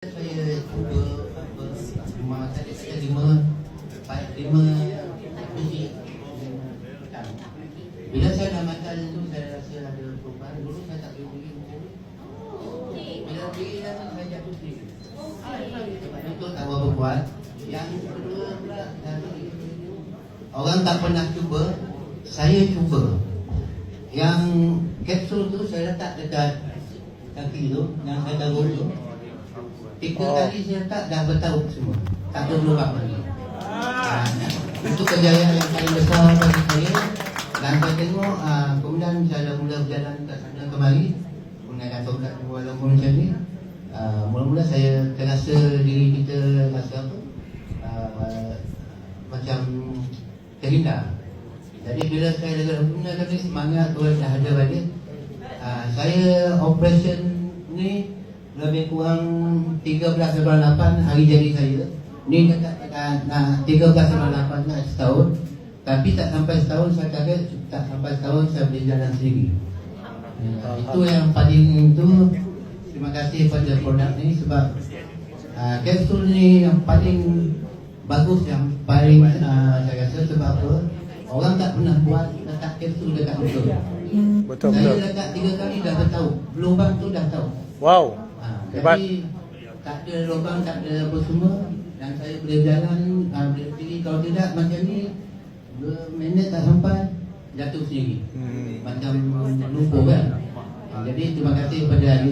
Saya cuba memang saya lima biji. Bila saya dah makan tu saya rasa ada perubahan. Dulu saya tak boleh beli macam ni. Bila beli dah tu saya jatuh sendiri. Sebab itu tak berapa kuat. Yang kedua pula orang tak pernah cuba, saya cuba. Yang kapsul tu saya letak dekat kaki tu, yang saya taruh tu. 3 kali saya letak dah bertaut semua. Tak ada lubang lagi. Itu kejayaan yang paling besar bagi saya. Dan saya tengok kemudian saya dah mula berjalan ke sana kemari. Kemudian dah tahu tak walaupun macam ni. Mula-mula saya terasa diri kita rasa apa? Macam terhindar. Jadi bila saya dah guna tadi semangat tu dah ada balik. Saya operation ni lebih kurang 13.8 hari jadi saya. Ni dekat 13.8 nak setahun. Tapi tak sampai setahun saya kaget, tak sampai setahun saya boleh jalan sendiri. Itu yang paling itu. Terima kasih pada produk ni sebab kapsul ni yang paling bagus, yang paling saya rasa sebab apa? Orang tak pernah buat letak kapsul dekat betul. Betul. Saya letak 3 kali dah bertahu. Lubang tu dah tahu. Wow. Hebat. Jadi tak ada lubang, tak ada apa semua. Dan saya boleh jalan, boleh pilih. Kalau tidak macam ni 2 minit tak sampai jatuh sendiri. Macam lumpur kan. Jadi terima kasih kepada